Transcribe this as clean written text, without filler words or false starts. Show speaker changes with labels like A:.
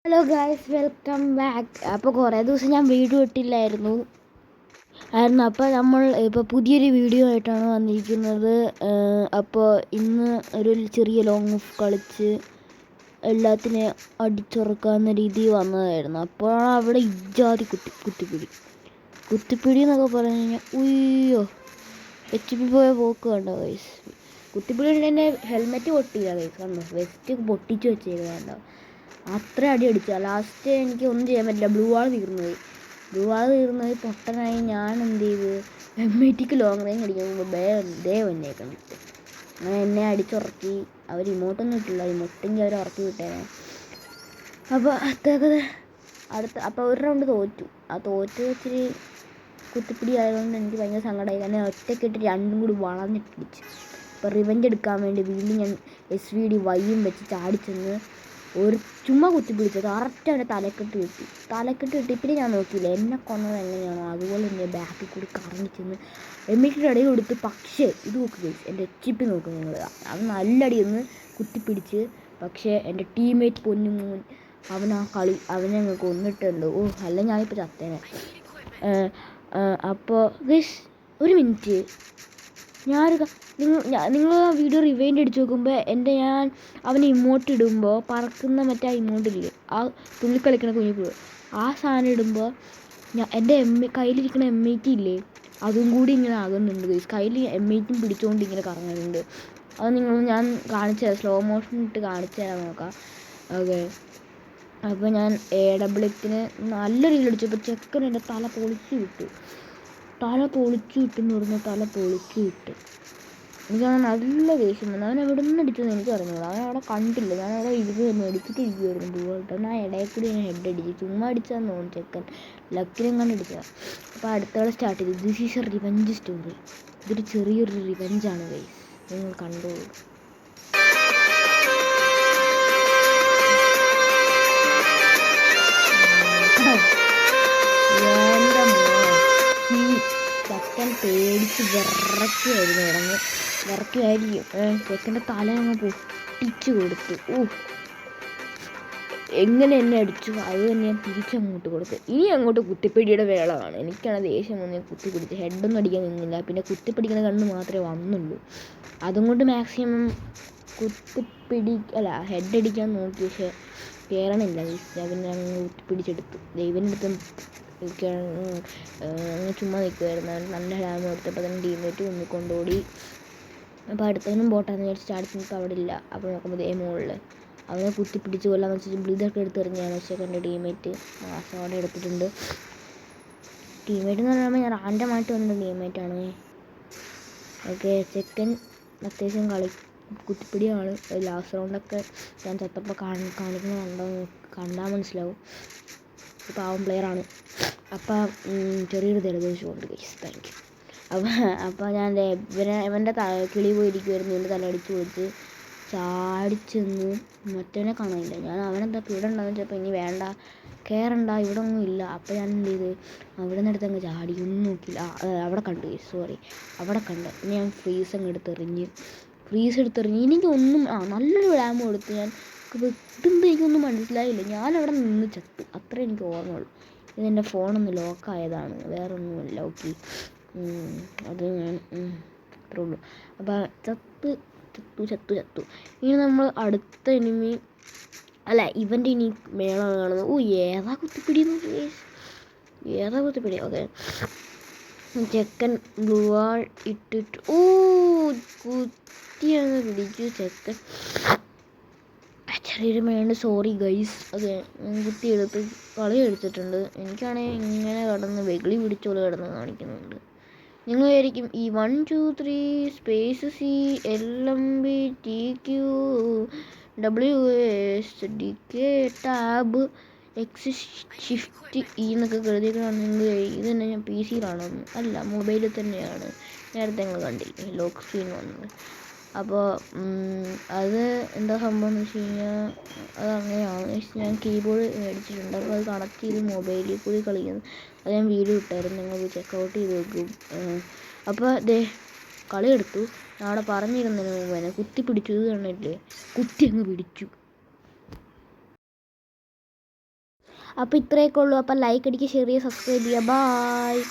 A: Hello guys, welcome back. അപ്പോൾ കുറേ ദിവസം ഞാൻ വീഡിയോ ഇട്ടില്ലായിരുന്നു. അപ്പോൾ ഇപ്പോൾ പുതിയൊരു വീഡിയോ ആയിട്ടാണ് വന്നിരിക്കുന്നത്. അപ്പോൾ ഇന്ന് ഒരു ചെറിയ ലോങ് ഓഫ് കളിച്ച് എല്ലാത്തിനെ അടിച്ചുറക്കാവുന്ന രീതിയിൽ വന്നതായിരുന്നു. അപ്പോഴാണ് അവിടെ ഇജാതി കുത്തിപ്പിടി എന്നൊക്കെ പറഞ്ഞു കഴിഞ്ഞാൽ ഉയ്യോ HP പോയ പോക്ക് കണ്ടോ ഗൈസ്. കുത്തിപ്പിടി കൊണ്ട് തന്നെ ഹെൽമെറ്റ് പൊട്ടിയില്ല ഗൈസ്, കണ്ടോ, വെസ്റ്റ് പൊട്ടിച്ച് വെച്ചേക്കുന്നുണ്ടോ. അത്ര അടി അടിച്ചാൽ ലാസ്റ്റ് എനിക്ക് ഒന്നും ചെയ്യാൻ പറ്റില്ല. ബ്ലൂ വാൾ തീർന്നുപോയി പൊട്ടനായി. ഞാൻ എന്ത് ചെയ്ത് M80 ലോങ് റേഞ്ച് അടിക്കാൻ പോകുമ്പോൾ വന്നേക്കണം. അങ്ങനെ എന്നെ അടിച്ചുറക്കി. അവർ ഇമോട്ടൊന്നും ഇട്ടില്ല, ഇമോട്ടെങ്കിൽ അവർ ഉറക്കി വിട്ടേനെ. അപ്പോൾ അപ്പോൾ ഒരു റൗണ്ട് തോറ്റു. ആ തോറ്റ് ഇച്ചിരി കുത്തിപ്പിടി ആയതുകൊണ്ട് എനിക്ക് ഭയങ്കര സങ്കടമായി. കാരണം ഒറ്റക്കിട്ട് രണ്ടും കൂടി വളഞ്ഞിട്ടിടിച്ച്. അപ്പോൾ റിവെഞ്ച് എടുക്കാൻ വേണ്ടി വീണ്ടും ഞാൻ SVD വൈയും വെച്ച് ചാടിച്ചെന്ന് ഒരു ചുമ്മാ കുത്തിപ്പിടിച്ചത് കറക്റ്റ് അവൻ്റെ തലക്കെട്ട് കിട്ടി. പിന്നെ ഞാൻ നോക്കിയില്ല എന്നെ കൊന്നത് എങ്ങനെയാണോ അതുപോലെ തന്നെ ബാക്കിൽ കൂടി കറങ്ങി ചെന്ന് M80 ഇടയിൽ കൊടുത്ത്. പക്ഷേ ഇത് നോക്കുക, എൻ്റെ HP നോക്കുക നിങ്ങൾ. അത് നല്ല അടിയൊന്ന് കുത്തിപ്പിടിച്ച്. പക്ഷേ എൻ്റെ ടീംമേറ്റ് പൊന്നുമോൻ അവനെ അങ്ങ് കൊന്നിട്ടുണ്ട്. അല്ല ഞാനിപ്പോൾ ചത്തേനെ. അപ്പോൾ ഒരു മിനിറ്റ്, നിങ്ങൾ ആ വീഡിയോ റിവൈൻഡ് അടിച്ച് നോക്കുമ്പോൾ അവന് ഇമോട്ട് ഇടുമ്പോൾ പറക്കുന്ന മറ്റേ ഇമോട്ടില്ലേ, ആ തുള്ളിക്കളിക്കണ കുഞ്ഞിപ്പൂ, ആ സാധനം ഇടുമ്പോൾ എൻ്റെ കയ്യിലിരിക്കുന്ന M80 ഇല്ലേ, അതും കൂടി ഇങ്ങനെ ആകുന്നുണ്ട്. കയ്യിൽ M80 പിടിച്ചുകൊണ്ട് ഇങ്ങനെ കറങ്ങുന്നുണ്ട്. അത് ഞാൻ കാണിച്ചു തരാം, സ്ലോ മോഷൻ ഇട്ട് കാണിച്ചു തരാൻ നോക്കാം. ഓക്കെ, അപ്പോൾ ഞാൻ AWXന് നല്ല രീതിയിൽ അടിച്ചപ്പോൾ ചെക്കൻ എൻ്റെ തല പൊളിച്ചു വിട്ടു എന്ന് പറഞ്ഞാൽ തല പൊളിച്ചു വിട്ട്. എനിക്കങ്ങനെ നല്ല ദേഷ്യം വന്നു. അവൻ എവിടെ നിന്ന് അടിച്ചതെന്ന് എനിക്ക് അറിഞ്ഞൂടാ. അവനവിടെ കണ്ടില്ല. ഞാനവിടെ എടുത്തിട്ടിരിക്കുമായിരുന്നു പൂവായിട്ട്. അവൻ ആ ഇടയിൽ കൂടി ഞാൻ ഹെഡ് അടിച്ചു. ചുമ്മാ അടിച്ചതെന്ന് തോന്നുന്നു ചെക്കൻ, ലക്കിനെങ്ങാണ്ട് അടിച്ചതാണ്. അപ്പോൾ അടുത്ത കളി സ്റ്റാർട്ട് ചെയ്തു. This is A revenge story. ഇതൊരു ചെറിയൊരു റിവെഞ്ചാണ് ഗൈസ്, നിങ്ങൾ കണ്ടോളൂ. ചെക്കൻ പേടിച്ച് വിറക്കുമായിരിക്കും. ചെക്കൻ്റെ തല അങ്ങ് പൊട്ടിച്ച് കൊടുത്തു. എങ്ങനെ എന്നെ അടിച്ചു അത് തന്നെ ഞാൻ തിരിച്ചങ്ങോട്ട് കൊടുത്തു. ഇനി അങ്ങോട്ട് കുത്തിപ്പിടിയുടെ വേളമാണ്. എനിക്കാണ് ദേഷ്യം വന്ന് കുത്തിപ്പിടിച്ച് ഹെഡൊന്നും അടിക്കാൻ നിന്നില്ല. പിന്നെ കുത്തിപ്പിടിക്കുന്ന കണ്ണ് മാത്രമേ വന്നുള്ളൂ. അതുകൊണ്ട് മാക്സിമം ഹെഡ് അടിക്കാൻ നോക്കി, പക്ഷേ കയറണില്ല. പിന്നെ അങ്ങ് കുത്തിപ്പിടിച്ചെടുത്തു. ദൈവത്തിനടുത്തും അങ്ങ് ചുമ്മാ നിൽക്കുമായിരുന്നു. നല്ല ഡാമ് കൊടുത്തപ്പോൾ തന്നെ ടീമേറ്റ് കൊണ്ടോടി. അപ്പോൾ അടുത്തവനും ബോട്ടാന്ന് വിചാരിച്ച് ചാടി നിൽക്കുക, അവിടെ ഇല്ല. അപ്പോൾ നോക്കുമ്പോൾ മുകളിൽ അവനെ കുത്തിപ്പിടിച്ച് കൊല്ലാന്ന് വെച്ചിട്ട് ബ്ലീഡൊക്കെ എടുത്തെറിഞ്ഞാണ്. പക്ഷേ എൻ്റെ ടീമേറ്റ് മാസോടെ എടുത്തിട്ടുണ്ട്. ടീമേറ്റ് എന്ന് പറയുമ്പോൾ ഞാൻ റാൻഡമായിട്ട് വന്ന ടീമേറ്റാണ്. ഓക്കെ, ചെക്കൻ അത്യാവശ്യം കുത്തിപ്പിടിയാണ്. ലാസ്റ്റ് റൗണ്ടൊക്കെ ഞാൻ ചത്തപ്പോൾ കണ്ടാൽ മനസ്സിലാവും. പാവം പ്ലെയറാണ്. അപ്പം ചെറിയൊരു ജലദോഷമുണ്ട് ഗൈസ്, താങ്ക് യു. അപ്പോൾ ഞാൻ ഇവൻ്റെ കിളി പോയിരിക്കുമായിരുന്നു. എൻ്റെ തല അടിച്ച് കൊടുത്ത് ചാടിച്ചെന്ന് മറ്റവനെ കാണാനില്ല. ഞാൻ അവനെന്താ ഇവിടെ ഉണ്ടാകുന്ന വെച്ചപ്പോൾ ഇനി വേണ്ട, കയറണ്ട, ഇവിടെ ഒന്നും ഇല്ല. അപ്പോൾ ഞാൻ എന്ത് ചെയ്ത് അവിടെ നിന്ന് എടുത്തങ്ങ് ചാടി, ഒന്നും നോക്കില്ല. അവിടെ കണ്ടു, അവിടെ കണ്ട്. പിന്നെ ഞാൻ ഫ്രീസ് എടുത്തെറിഞ്ഞ് എനിക്കൊന്നും നല്ലൊരു ഡാമ് കൊടുത്ത്. ഞാൻ വെട്ടുമ്പോൾ എനിക്കൊന്നും മനസ്സിലായില്ല. ഞാനവിടെ നിന്ന് ചത്തു, അത്രേ എനിക്ക് ഓർമ്മയുള്ളൂ. ഇതെൻ്റെ ഫോണൊന്ന് ലോക്കായതാണ്, വേറൊന്നുമില്ല. ഓക്കെ, അത് ഞാൻ അത്രേ ഉള്ളൂ. അപ്പോൾ ചത്തു. ഇനി നമ്മൾ അടുത്ത എനിമി ഇവൻ്റെ ഇനി മേളാണ് കാണുന്നത്. ഏതാ കുത്തിപ്പിടി. ഓക്കെ, ചെക്കൻ ബ്ലൂ വാൾ ഇട്ടിട്ട് കുത്തിയങ്ങ് പിടിച്ചു ചെക്കൻ. ചെറിയൊരു മേണ്ട്, സോറി ഗൈസ്. അതെ, കുത്തിയെടുത്ത് കളി എടുത്തിട്ടുണ്ട്. എനിക്കാണെങ്കിൽ ഇങ്ങനെ വെകിളി പിടിച്ചോളൂ കാണിക്കുന്നുണ്ട്. നിങ്ങൾ വിചാരിക്കും ഈ 1 2 3 space C LMB TQ WSDK tab X shift E എന്നൊക്കെ കരുതിയിട്ടാണെങ്കിൽ ഇത് തന്നെ ഞാൻ PC-യിലാണോ? അല്ല, മൊബൈലിൽ തന്നെയാണ്. നേരത്തെ നിങ്ങൾ കണ്ടില്ലേ ലോക്ക് സ്ക്രീൻ വന്നത്. അപ്പോൾ അത് എന്താ സംഭവം എന്ന് വെച്ച് കഴിഞ്ഞാൽ അത് അങ്ങനെയാണ്. ഞാൻ കീബോർഡ് മേടിച്ചിട്ടുണ്ട്. അപ്പോൾ അത് കണക്ട് ചെയ്ത് മൊബൈലിൽ കൂടി കളിക്കുന്നു. അത് ഞാൻ വീഡിയോ ഇട്ടായിരുന്നു, നിങ്ങൾ ചെക്കൗട്ട് ചെയ്ത് വെക്കും. അപ്പോൾ കളി എടുത്തു. ഞാൻ അവിടെ പറഞ്ഞിരുന്നതിന് മുമ്പ് തന്നെ കുത്തി പിടിച്ചു. ഇത് കണ്ടില്ലേ, കുത്തി അങ്ങ് പിടിച്ചു. അപ്പോൾ ഇത്രയൊക്കെ ഉള്ളൂ. അപ്പോൾ ലൈക്ക് അടിക്കുക, ഷെയർ ചെയ്യുക, സബ്സ്ക്രൈബ് ചെയ്യുക. ബായ്.